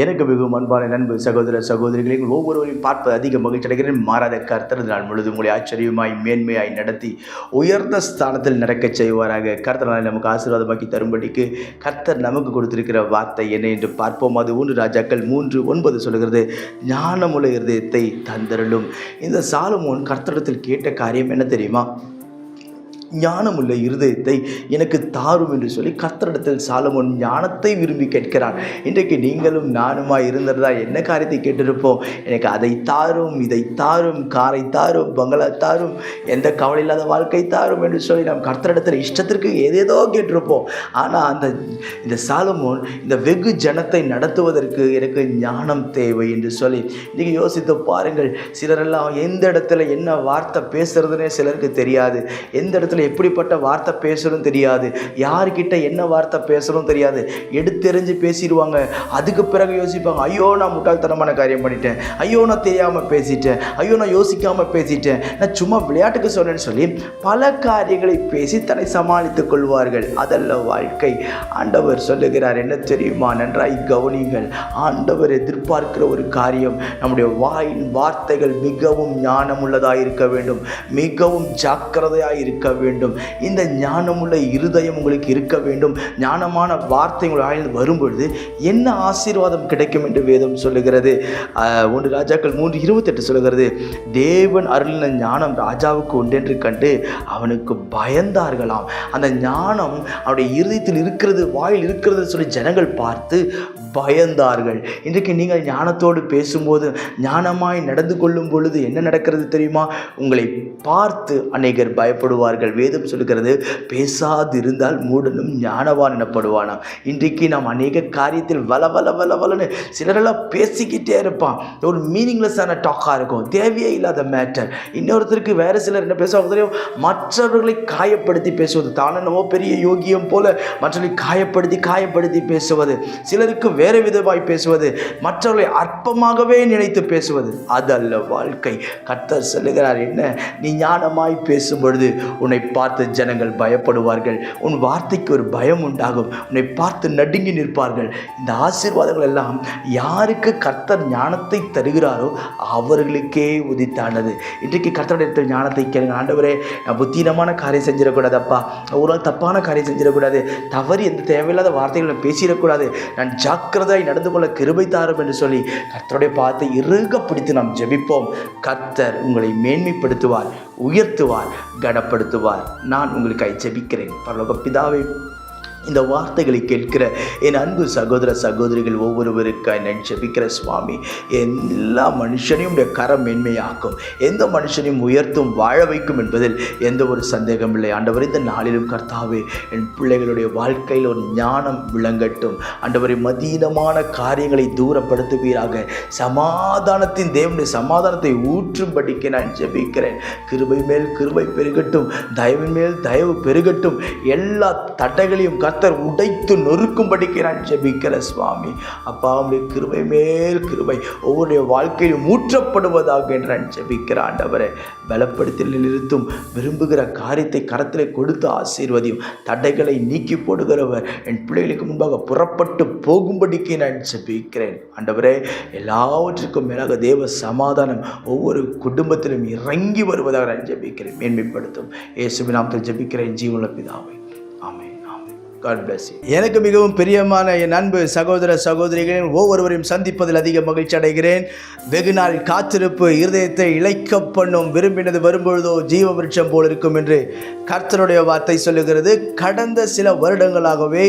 எனக்கு மிகவும் அன்பான நண்பு சகோதர சகோதரிகளை ஒவ்வொருவரையும் பார்ப்பது அதிக மகிழ்ச்சி அடைகிறேன். மாறாத கர்த்தர் நாள் முழுவதும் உங்களை ஆச்சரியமாய் மேன்மையாய் நடத்தி உயர்ந்த ஸ்தானத்தில் நடக்கச் செய்வாராக. கர்த்தர் நாளை நமக்கு ஆசீர்வாதமாக்கி தரும்படிக்கு கர்த்தர் நமக்கு கொடுத்திருக்கிற வார்த்தை என்ன என்று பார்ப்போம். அது 1 ராஜாக்கள் 3:9 சொல்கிறது, ஞானமுள்ள இருதயத்தை தந்தருளும். இந்த சாலமோன் கர்த்தரிடத்தில் கேட்ட காரியம் என்ன தெரியுமா? ஞானமுள்ள இருதயத்தை எனக்கு தாரும் என்று சொல்லி கர்த்தரிடத்தில் சாலமோன் ஞானத்தை விரும்பி கேட்கிறான். இன்றைக்கு நீங்களும் நானுமா இருந்ததா என்ன காரியத்தை கேட்டிருப்போம்? எனக்கு அதை தாரும், இதை தாரும், காரை தாரும், பங்களா தாரும், எந்த கவலை இல்லாத வாழ்க்கை தாரும் என்று சொல்லி நாம் கர்த்தரிடத்தில் இஷ்டத்திற்கு ஏதேதோ கேட்டிருப்போம். ஆனால் இந்த சாலமோன் இந்த வெகு ஜனத்தை நடத்துவதற்கு எனக்கு ஞானம் தேவை என்று சொல்லி இன்றைக்கி யோசித்து பாருங்கள். சிலரெல்லாம் எந்த இடத்துல என்ன வார்த்தை பேசுறதுன்னே சிலருக்கு தெரியாது, எந்த இடத்துல எப்படிப்பட்ட வார்த்தை பேசணும் தெரியாது, யார்கிட்ட என்ன வார்த்தை பேசணும் தெரியாது, எடுத்தெறிஞ்சு பேசிடுவாங்க. அதுக்கு பிறகு யோசிப்பாங்க, ஐயோ நான் முட்டாள்தனமான காரியம் பண்ணிட்டேன், ஐயோ நான் தெரியாமல் பேசிட்டேன், ஐயோ நான் யோசிக்காமல் பேசிட்டேன், நான் சும்மா விளையாட்டுக்கு சொன்னேன்னு சொல்லி பல காரியங்களை பேசி தன்னை சமாளித்துக் கொள்வார்கள். அதல்ல வாழ்க்கை. ஆண்டவர் சொல்லுகிறார் என்ன தெரியுமா? நன்றாய் கவனியுங்கள். ஆண்டவர் எதிர்பார்க்கிற ஒரு காரியம், நம்முடைய வாயின் வார்த்தைகள் மிகவும் ஞானமுள்ளதாக இருக்க வேண்டும், மிகவும் ஜாக்கிரதையாக இருக்க வேண்டும். இந்த ஞானமுள்ள இருதயம் உங்களுக்கு இருக்க வேண்டும். ஞானமான வார்த்தை உங்கள் வாயில் வரும்பொழுது என்ன ஆசீர்வாதம் கிடைக்கும் என்று வேதம் சொல்லுகிறது. 1 ராஜாக்கள் 3:28 சொல்லுகிறது, தேவன் அருளின ஞானம் ராஜாவுக்கு உண்டென்று கண்டு அவனுக்கு பயந்தார்களாம். அந்த ஞானம் அவனுடைய இருதயத்தில் இருக்கிறது, வாயில் இருக்கிறது சொல்லி ஜனங்கள் பார்த்து பயந்தார்கள். இன்றைக்கு நீங்கள் ஞானத்தோடு பேசும்போது, ஞானமாய் நடந்து கொள்ளும் பொழுது என்ன நடக்கிறது தெரியுமா? உங்களை பார்த்து அநேகர் பயப்படுவார்கள். வேதம் சொல்லுகிறது, பேசாதிருந்தால் மூடனும் ஞானவான் எனப்படுவானாம். இன்றைக்கு நாம் அநேக காரியத்தில் வளன்னு சிலரெல்லாம் பேசிக்கிட்டே இருப்பான். ஒரு மீனிங்லெஸ்ஸான டாக்காக இருக்கும், தேவையே இல்லாத மேட்டர். இன்னொருத்தருக்கு வேறு சிலர் என்ன பேசுவாங்க தெரியும்? மற்றவர்களை காயப்படுத்தி பேசுவது, தானோ பெரிய யோகியம் போல மற்றவர்களை காயப்படுத்தி பேசுவது, சிலருக்கு வேறு விதமாய் பேசுவது, மற்றவர்களை அற்பமாகவே நினைத்து பேசுவது. அதல்ல வாழ்க்கை. கர்த்தர் சொல்லுகிறார் என்ன? நீ ஞானமாய் பேசும் பொழுது உன்னை பார்த்து ஜனங்கள் பயப்படுவார்கள், உன் வார்த்தைக்கு ஒரு பயம் உண்டாகும், உன்னை பார்த்து நடுங்கி நிற்பார்கள். இந்த ஆசீர்வாதங்கள் எல்லாம் யாருக்கு கர்த்தர் ஞானத்தை தருகிறாரோ அவர்களுக்கே உதித்தானது. இன்றைக்கு கர்த்தருடைய ஞானத்தை கேளுங்க. ஆண்டவரே, நான் புத்தீனமான காரியம் செஞ்சிடக்கூடாது, அப்பா ஒரு தப்பான காரியம் செஞ்சிடக்கூடாது, தவறு எந்த தேவையில்லாத வார்த்தைகளை பேசிடக்கூடாது, நான் ஜாக்கிரதையாய் நடந்து கொள்ள கிருபை தாரும் என்று சொல்லி கர்த்தருடைய பாதத்தை இறுக பிடித்து நாம் ஜெபிப்போம். கர்த்தர் உங்களை மேன்மைப்படுத்துவார், உயர்த்துவார், கனப்படுத்துவார். நான் உங்களுக்காய் ஜெபிக்கிறேன். பரலோக பிதாவே, இந்த வார்த்தைகளை கேட்கிற என் அன்பு சகோதர சகோதரிகள் ஒவ்வொருவருக்காய் நான் ஜெபிக்கிற சுவாமி, எல்லா மனுஷனையும் கரம் மேன்மையாக்கும், எந்த மனுஷனையும் உயர்த்தும் வாழ வைக்கும் என்பதில் எந்த ஒரு சந்தேகம் இல்லை. ஆண்டவர், இந்த நாளிலும் கர்த்தாவே என் பிள்ளைகளுடைய வாழ்க்கையில் ஒரு ஞானம் விளங்கட்டும். ஆண்டவரை மதீனமான காரியங்களை தூரப்படுத்துவீராக. சமாதானத்தின் தேவனுடைய சமாதானத்தை ஊற்றும்படிக்கு நான் ஜெபிக்கிறேன். கிருபை மேல் கிருபை பெருகட்டும், தயவின் மேல் தயவு பெருகட்டும். எல்லா தடைகளையும் கர்த்தர் உடைத்து நொறுக்கும்படிக்கு நான் ஜெபிக்கிற சுவாமி. அப்பா, உடைய கிருபை மேல் கிருபை ஒவ்வொருடைய வாழ்க்கையில் ஊற்றப்படுவதாக என்று நான் ஜெபிக்கிற ஆண்டவரை பலப்படுத்தி நிறுத்தும். விரும்புகிற காரியத்தை கரத்திலே கொடுத்து ஆசீர்வதியும். தடைகளை நீக்கி போடுகிறவர் என் பிள்ளைகளுக்கு முன்பாக புறப்பட்டு போகும்படிக்கு நான் ஜெபிக்கிறேன். ஆண்டவரே, எல்லாவற்றுக்கும் மேலாக தேவ சமாதானம் ஒவ்வொரு குடும்பத்திலும் இறங்கி வருவதாக நான் ஜெபிக்கிறேன். மேன்மைப்படுத்தும். இயேசுவின் நாமத்தில் ஜெபிக்கிறேன் ஜீவனுள்ள பிதாவே. ஆமென். God bless you. எனக்கு மிகவும் பிரியமான என் அன்பு சகோதர சகோதரிகளின் ஒவ்வொருவரையும் சந்திப்பதில் அதிக மகிழ்ச்சி அடைகிறேன். வெகு நாள் காத்திருப்பு இருதயத்தை இளைக்க பண்ணும், விரும்பினது வரும்பொழுதோ ஜீவ விருட்சம் போல் இருக்கும் என்று கர்த்தருடைய வார்த்தை சொல்லுகிறது. கடந்த சில வருடங்களாகவே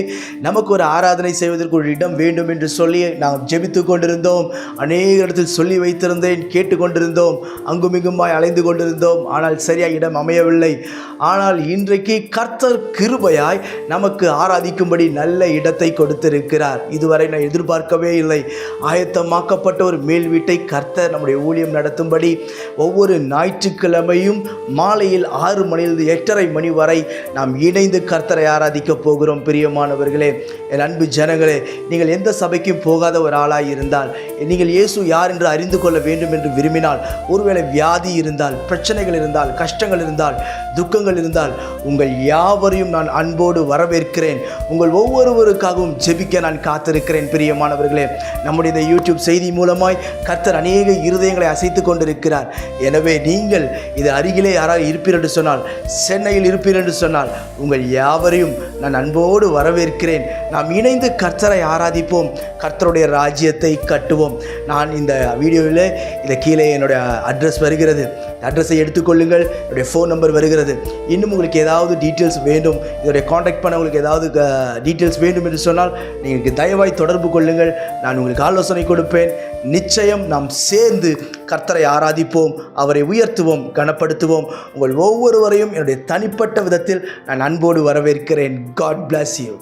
நமக்கு ஒரு ஆராதனை செய்வதற்கு ஒரு இடம் வேண்டும் என்று சொல்லி நாம் ஜெபித்து கொண்டிருந்தோம். அநேக இடத்தில் சொல்லி வைத்திருந்தேன், கேட்டுக்கொண்டிருந்தோம், அங்குமிங்குமாய் அலைந்து கொண்டிருந்தோம். ஆனால் சரியாக இடம் அமையவில்லை. ஆனால் இன்றைக்கு கர்த்தர் கிருபையாய் நமக்கு ஆராதிக்கும்படி நல்ல இடத்தை கொடுத்திருக்கிறார். இதுவரை நான் எதிர்பார்க்கவே இல்லை. ஆயத்தமாக்கப்பட்ட ஒரு மேல் வீட்டை கர்த்தர் நம்முடைய ஊழியம் நடத்தும்படி ஒவ்வொரு ஞாயிற்றுக்கிழமையும் மாலையில் 6 மணியிலிருந்து 8:30 மணி வரை நாம் இணைந்து கர்த்தரை ஆராதிக்க போகிறோம். பிரியமானவர்களே, என் அன்பு ஜனங்களே, நீங்கள் எந்த சபைக்கும் போகாத ஒரு ஆளாய் இருந்தால், நீங்கள் இயேசு யார் என்று அறிந்து கொள்ள வேண்டும் என்று விரும்பினால், ஒருவேளை வியாதி இருந்தால், பிரச்சனைகள் இருந்தால், கஷ்டங்கள் இருந்தால், துக்கங்கள் இருந்தால், உங்கள் யாவரையும் நான் அன்போடு வரவேற்கிறேன். காத்திருக்கிறேன். உங்கள் ஒவ்வொருவருக்காகவும் ஜெபிக்க நான் காத்திருக்கிறேன். பிரியமானவர்களே, நம்முடைய இந்த யூடியூப் செய்தி மூலமாய் கர்த்தர் அநேக இருதயங்களை அசைத்து கொண்டிருக்கிறார். எனவே நீங்கள் இது அருகிலே யாராவது இருப்பீர் என்று சொன்னால், சென்னையில் இருப்பீர் என்று சொன்னால், உங்கள் யாவரையும் நான் அன்போடு வரவேற்கிறேன். நாம் இணைந்து கர்த்தரை ஆராதிப்போம், கர்த்தருடைய ராஜ்யத்தை கட்டுவோம். நான் இந்த வீடியோவில் இதை கீழே என்னுடைய அட்ரஸ் வருகிறது. அட்ரஸை எடுத்துக்கொள்ளுங்கள். என்னுடைய ஃபோன் நம்பர் வருகிறது. இன்னும் உங்களுக்கு ஏதாவது டீட்டெயில்ஸ் வேண்டும், இதோடைய காண்டாக்ட் பண்ண உங்களுக்கு ஏதாவது டீட்டெயில்ஸ் வேண்டும் என்று சொன்னால் நீங்கள் தயவாய் தொடர்பு கொள்ளுங்கள். நான் உங்களுக்கு ஆலோசனை கொடுப்பேன். நிச்சயம் நாம் சேர்ந்து கர்த்தரை ஆராதிப்போம், அவரை உயர்த்துவோம், கனப்படுத்துவோம். உங்கள் ஒவ்வொருவரையும் என்னுடைய தனிப்பட்ட விதத்தில் நான் அன்போடு வரவேற்கிறேன். God bless you.